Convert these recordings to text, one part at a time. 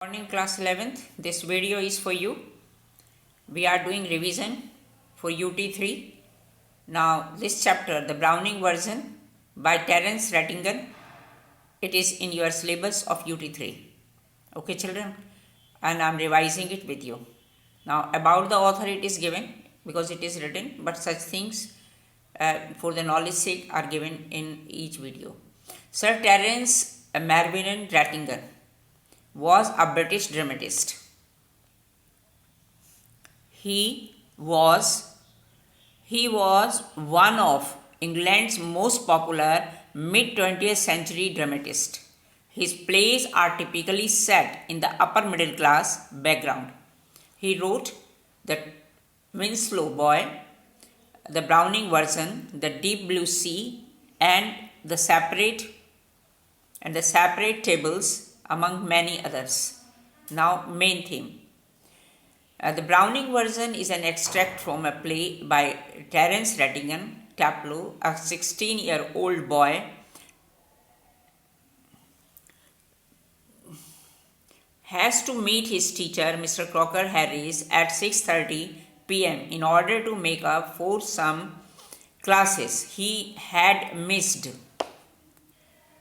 Morning class 11th. This video is for you. We are doing revision for UT3. Now this chapter, the Browning version by Terence Rattigan, it is in your syllabus of UT3. Okay children, and I am revising it with you. Now about the author it is given because it is written, but such things for the knowledge sake are given in each video. Sir Terence Marvinan Rattigan was a British dramatist. He was one of England's most popular mid-20th century dramatists. His plays are typically set in the upper middle class background. He wrote The Winslow Boy, the Browning version, The Deep Blue Sea, and the Separate Tables, among many others. Now, main theme. The Browning version is an extract from a play by Terence Rattigan. Taplow, a 16-year-old boy, has to meet his teacher, Mr. Crocker Harris, at 6:30 p.m. in order to make up for some classes he had missed.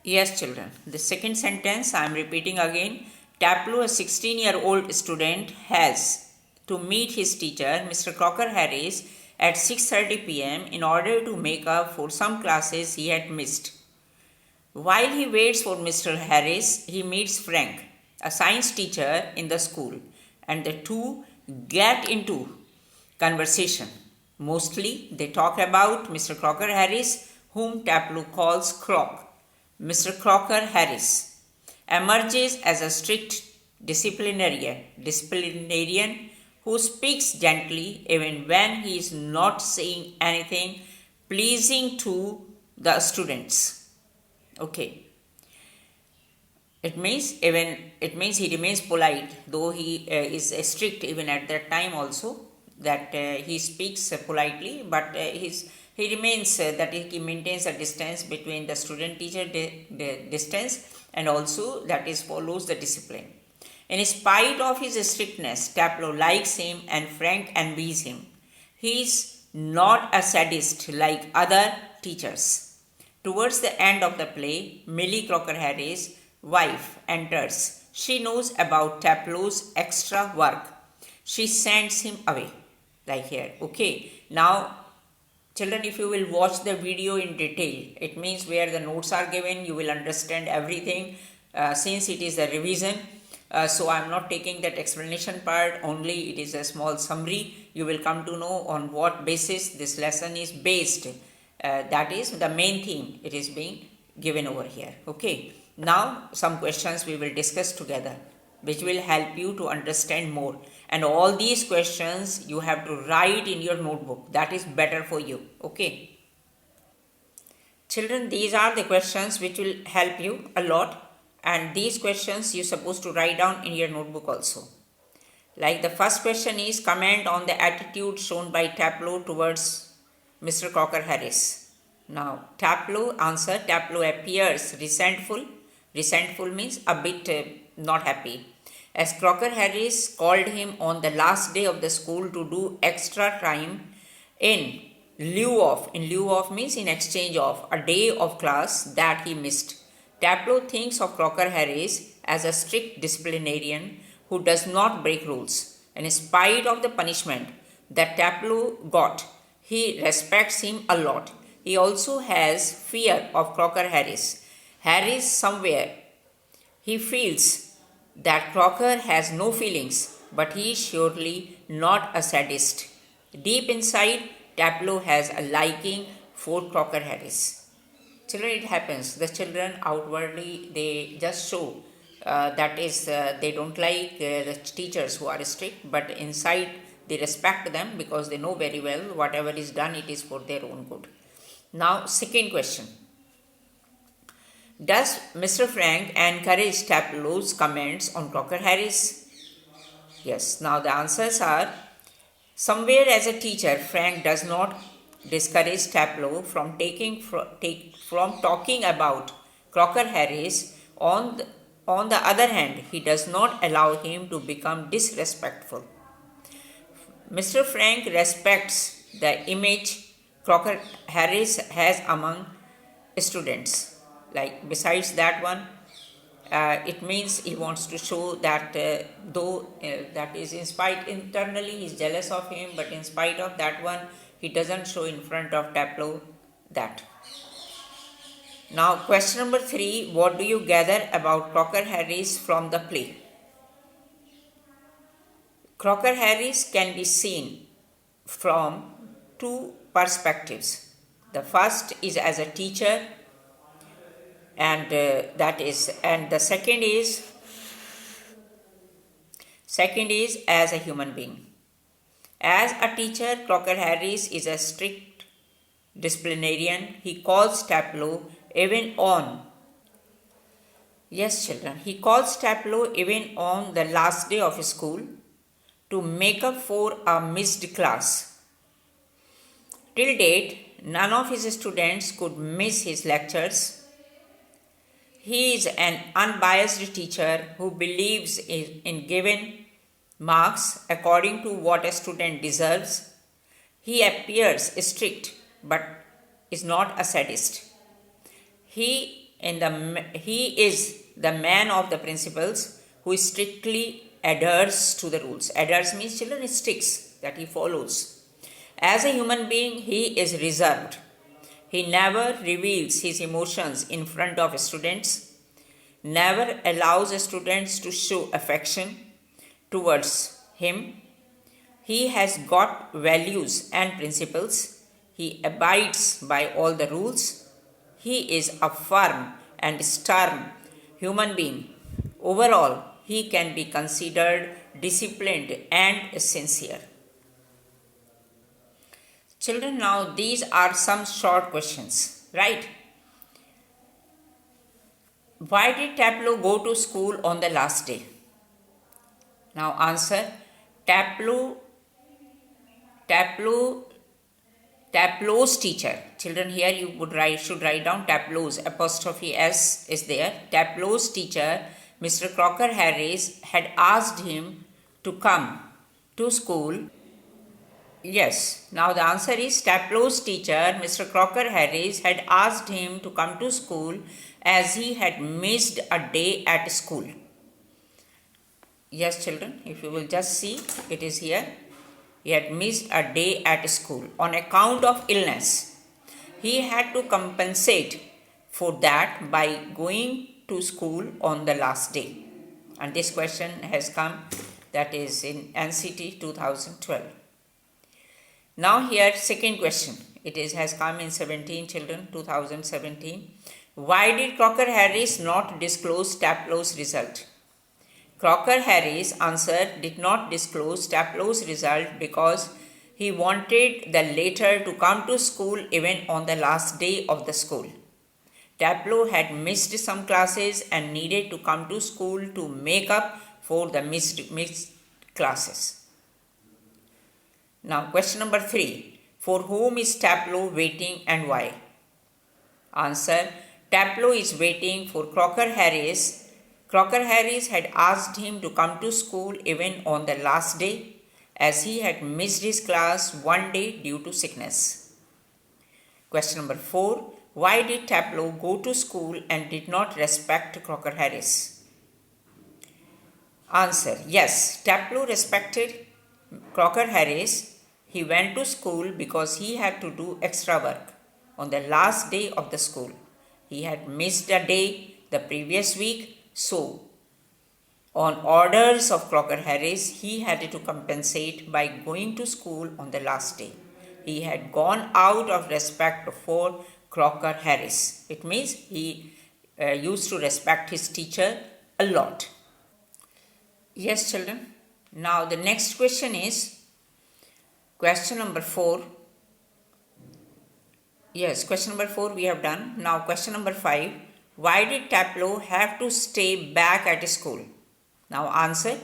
Yes, children. The second sentence I am repeating again. Taplow, a 16-year-old student, has to meet his teacher, Mr. Crocker Harris, at 6:30 p.m. in order to make up for some classes he had missed. While he waits for Mr. Harris, he meets Frank, a science teacher in the school, and the two get into conversation. Mostly, they talk about Mr. Crocker Harris, whom Taplow calls Croc. Mr. Crocker Harris emerges as a strict disciplinarian who speaks gently even when he is not saying anything pleasing to the students. Okay. It means he remains polite, though he is strict even at that time also, that he speaks politely, but he remains that he maintains a distance between the student-teacher distance, and also that is follows the discipline. In spite of his strictness, Taplow likes him and Frank envies him. He is not a sadist like other teachers. Towards the end of the play, Millie Crocker Harris' wife enters. She knows about Taplow's extra work. She sends him away, like here. Okay, now children, if you will watch the video in detail, it means where the notes are given, you will understand everything since it is a revision. So I am not taking that explanation part, only it is a small summary. You will come to know on what basis this lesson is based. That is the main theme, it is being given over here. Okay, now some questions we will discuss together, which will help you to understand more. And all these questions you have to write in your notebook. That is better for you. Okay. Children, these are the questions which will help you a lot. And these questions you are supposed to write down in your notebook also. Like the first question is, comment on the attitude shown by Taplow towards Mr. Crocker Harris. Now, Taplow answer, Taplow appears resentful. Resentful means a bit not happy, as Crocker Harris called him on the last day of the school to do extra time in lieu of means in exchange of a day of class that he missed. Taplow thinks of Crocker Harris as a strict disciplinarian who does not break rules, and in spite of the punishment that Taplow got, he respects him a lot. He also has fear of Crocker Harris. Somewhere he feels that Crocker has no feelings, but he is surely not a sadist. Deep inside, Taplow has a liking for Crocker Harris. Children, it happens. The children outwardly they just show they don't like the teachers who are strict, but inside they respect them because they know very well whatever is done, it is for their own good. Now, second question. Does Mr. Frank encourage Taplow's comments on Crocker Harris? Yes. Now the answers are, somewhere as a teacher, Frank does not discourage Taplow from talking about Crocker Harris on On the other hand, he does not allow him to become disrespectful. Mr. Frank respects the image Crocker Harris has among students. Like, besides that one, it means he wants to show that though that is in spite internally he's jealous of him, but in spite of that one, he doesn't show in front of Taplow that. Now, question number 3, what do you gather about Crocker Harris from the play? Crocker Harris can be seen from two perspectives. The first is as a teacher, and the second is as a human being. As a teacher, Crocker Harris is a strict disciplinarian. He calls Taplow even on the last day of school to make up for a missed class. Till date, none of his students could miss his lectures. He is an unbiased teacher who believes in giving marks according to what a student deserves. He appears strict but is not a sadist. He is the man of the principles who strictly adheres to the rules. Adheres means, children, sticks, that he follows. As a human being, he is reserved. He never reveals his emotions in front of students, never allows students to show affection towards him. He has got values and principles. He abides by all the rules. He is a firm and stern human being. Overall, he can be considered disciplined and sincere. Children, now these are some short questions, right? Why did Taplow go to school on the last day? Now answer. Taplow's teacher. Children, here you should write down Taplow's, apostrophe S is there. Taplow's teacher, Mr. Crocker Harris, had asked him to come to school. Yes, now the answer is Taplow's teacher, Mr. Crocker Harris, had asked him to come to school as he had missed a day at school. Yes, children, if you will just see, it is here. He had missed a day at school on account of illness. He had to compensate for that by going to school on the last day. And this question has come, that is in NCT 2012. Now here, second question. Has come in 17, children, 2017. Why did Crocker Harris not disclose Taplow's result? Crocker Harris answered did not disclose Taplow's result because he wanted the latter to come to school even on the last day of the school. Taplow had missed some classes and needed to come to school to make up for the missed classes. Now, question number 3. For whom is Taplow waiting and why? Answer. Taplow is waiting for Crocker Harris. Crocker Harris had asked him to come to school even on the last day, as he had missed his class one day due to sickness. Question number 4. Why did Taplow go to school and did not respect Crocker Harris? Answer. Yes, Taplow respected Crocker Harris. He went to school because he had to do extra work on the last day of the school. He had missed a day the previous week, so on orders of Crocker Harris, he had to compensate by going to school on the last day. He had gone out of respect for Crocker Harris. It means he used to respect his teacher a lot. Yes, children. Now the next question is question number 4. Yes, question number 4 we have done. Now question number 5. Why did Taplow have to stay back at school? Now answer.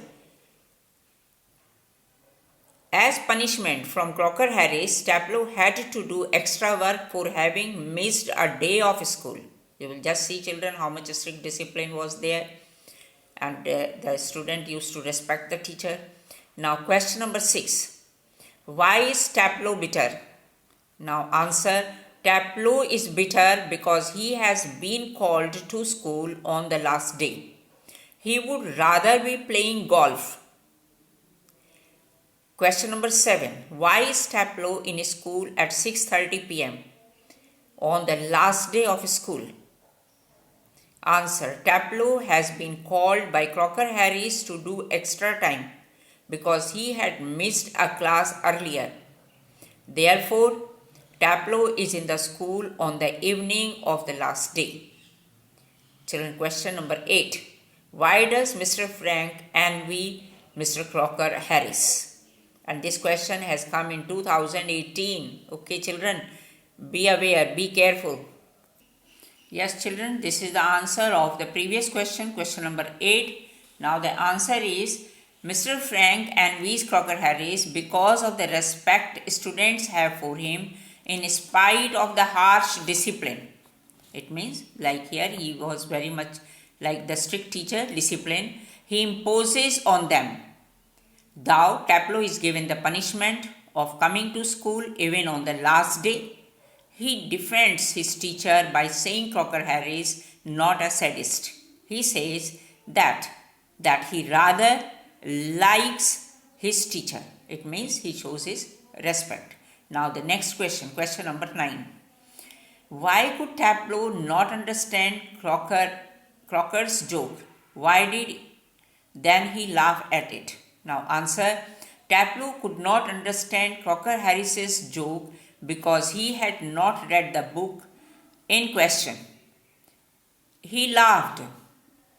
As punishment from Crocker Harris, Taplow had to do extra work for having missed a day of school. You will just see, children, how much strict discipline was there. and the student used to respect the teacher. Now, question number 6. Why is Tableau bitter? Now, answer. Tableau is bitter because he has been called to school on the last day. He would rather be playing golf. Question number 7. Why is Tableau in school at 6:30 p.m. on the last day of school? Answer. Tableau has been called by Crocker Harris to do extra time because he had missed a class earlier. Therefore, Tableau is in the school on the evening of the last day. Children, question number 8. Why does Mr. Frank envy Mr. Crocker Harris? And this question has come in 2018. Okay, children, be aware, be careful. Yes, children, this is the answer of the previous question, question number 8. Now, the answer is Mr. Frank envies Crocker Harris because of the respect students have for him in spite of the harsh discipline. It means, like here, he was very much like the strict teacher, discipline he imposes on them. Thou, Tableau is given the punishment of coming to school even on the last day. He defends his teacher by saying Crocker Harris not a sadist. He says that he rather likes his teacher. It means he shows his respect. Now the next question, question number 9. Why could Tableau not understand Crocker's joke? Why did then he laugh at it? Now answer. Tableau could not understand Crocker Harris's joke because he had not read the book in question. He laughed.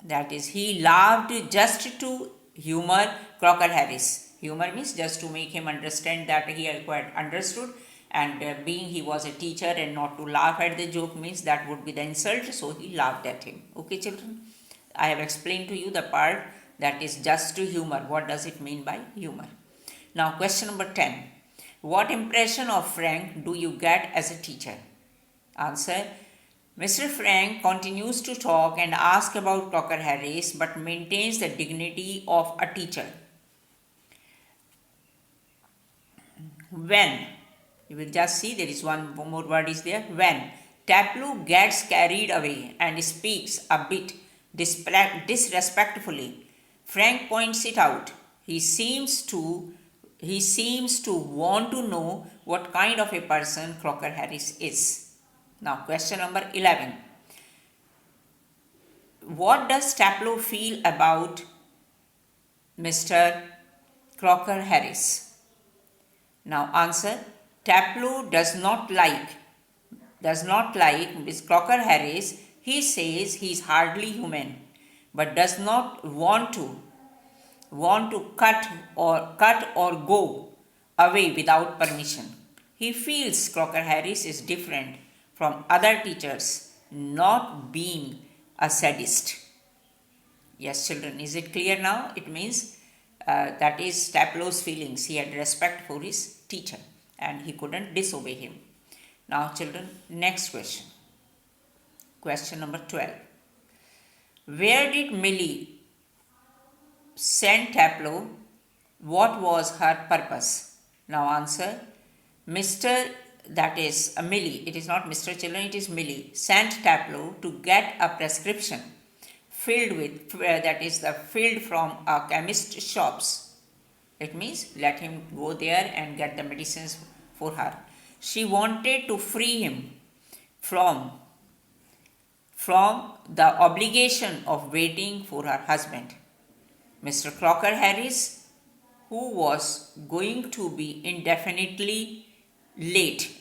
That is, he laughed just to humor Crocker Harris. Humor means just to make him understand that he had quite understood, and being he was a teacher and not to laugh at the joke means that would be the insult, so he laughed at him. Okay, children, I have explained to you the part that is just to humor. What does it mean by humor? Now, question number 10. What impression of Frank do you get as a teacher? Answer. Mr. Frank continues to talk and ask about Crocker Harris but maintains the dignity of a teacher. When, you will just see there is one more word is there. When Tableau gets carried away and speaks a bit disrespectfully, Frank points it out. He seems to want to know what kind of a person Crocker Harris is. Now, question number 11. What does Tableau feel about Mr. Crocker Harris? Now, answer. Tableau does not like Miss Crocker Harris. He says he is hardly human, but does not want to cut or go away without permission. He feels Crocker Harris is different from other teachers, not being a sadist. Yes, children, is it clear now? It means that is Tableau's feelings. He had respect for his teacher and he couldn't disobey him. Now, children, next question. Question number 12. Where did Millie send Tableau? What was her purpose? Now answer. That is Millie, it is not Mr. Children, it is Millie, sent Tableau to get a prescription filled from a chemist shops. It means let him go there and get the medicines for her. She wanted to free him from the obligation of waiting for her husband, Mr. Crocker Harris, who was going to be indefinitely late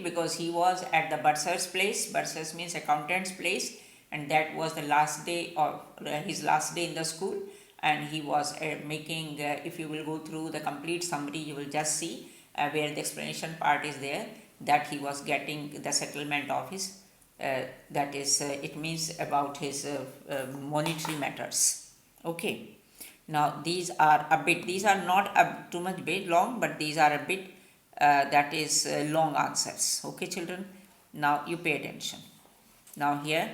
because he was at the bursar's place. Bursar's means accountant's place, and that was the last day of his last day in the school, and he was making if you will go through the complete summary, you will just see where the explanation part is there, that he was getting the settlement of his it means about his monetary matters. Okay, now these are not too much bit long, but these are a bit long answers. Okay, children, now you pay attention. Now here,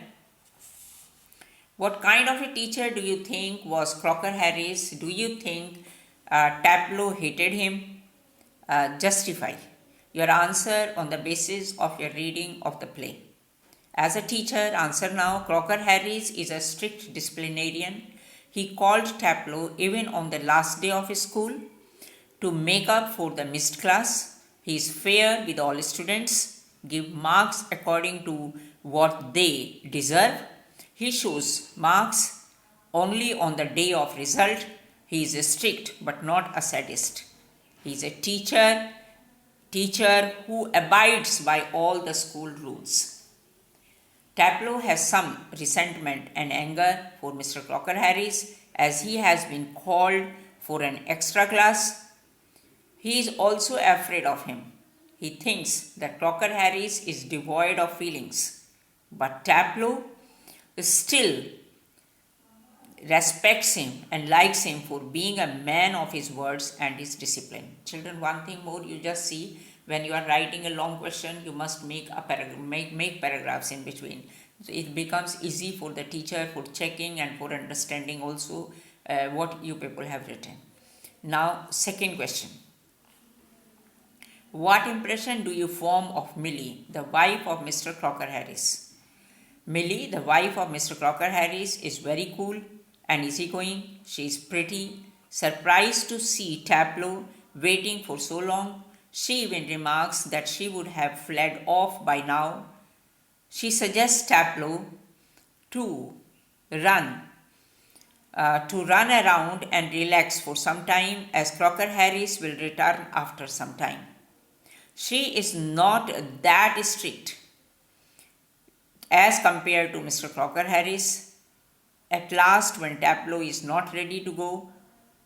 What kind of a teacher do you think was Crocker Harris? Do you think Tableau hated him? Justify your answer on the basis of your reading of the play. As a teacher, answer now. Crocker Harris is a strict disciplinarian. He called Tableau even on the last day of school to make up for the missed class. He is fair with all students, give marks according to what they deserve. He shows marks only on the day of result. He is strict but not a sadist. He is a teacher who abides by all the school rules. Tableau has some resentment and anger for Mr. Crocker Harris as he has been called for an extra class. He is also afraid of him. He thinks that Crocker Harris is devoid of feelings. But Tableau still respects him and likes him for being a man of his words and his discipline. Children, one thing more, you just see when you are writing a long question, you must make make paragraphs in between. So it becomes easy for the teacher for checking and for understanding also what you people have written. Now, second question. What impression do you form of Millie, the wife of Mr. Crocker Harris? Millie, the wife of Mr. Crocker Harris, is very cool and easygoing. She is pretty, surprised to see Tableau waiting for so long. She even remarks that she would have fled off by now. She suggests Tableau to run around and relax for some time as Crocker Harris will return after some time. She is not that strict as compared to Mr. Crocker Harris. At last, when Tableau is not ready to go,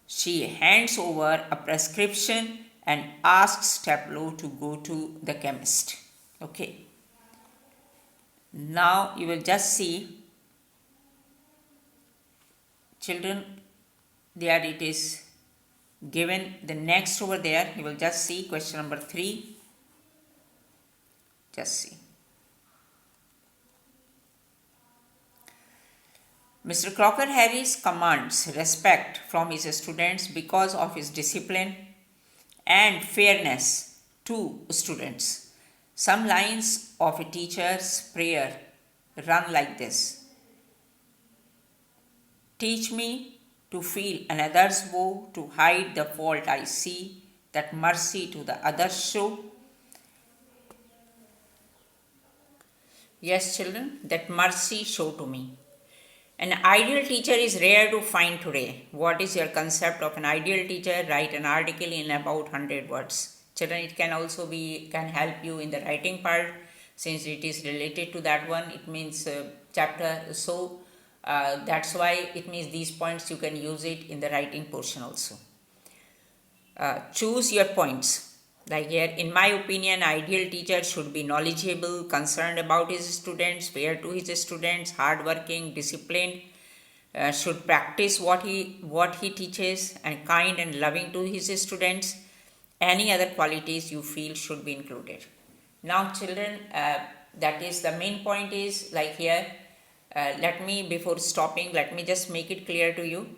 she hands over a prescription and asks Tableau to go to the chemist. Okay. Now you will just see, children, there it is given the next over there. You will just see question number 3. Just see. Mr. Crocker Harris commands respect from his students because of his discipline and fairness to students. Some lines of a teacher's prayer run like this. Teach me to feel another's woe, to hide the fault I see, that mercy to the others show. Yes, children, that mercy show to me. An ideal teacher is rare to find today. What is your concept of an ideal teacher? Write an article in about 100 words. Children, it can also can help you in the writing part since it is related to that one. It means chapter. So that's why it means these points you can use it in the writing portion also. Choose your points. Like here, in my opinion, ideal teacher should be knowledgeable, concerned about his students, fair to his students, hardworking, disciplined, should practice what he teaches, and kind and loving to his students. Any other qualities you feel should be included. Now, children, that is the main point is like here. Before stopping, let me just make it clear to you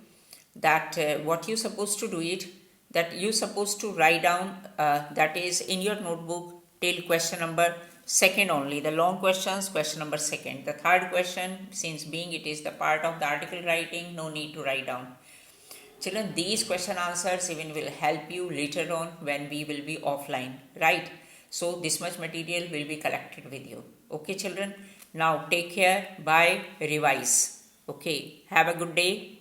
that what you supposed to do it. That you supposed to write down that is in your notebook till question number 2 only. The long questions, question number 2. The third question, since being it is the part of the article writing, no need to write down. Children, these question answers even will help you later on when we will be offline, right? So this much material will be collected with you. Okay, children. Now take care. Bye. Revise. Okay. Have a good day.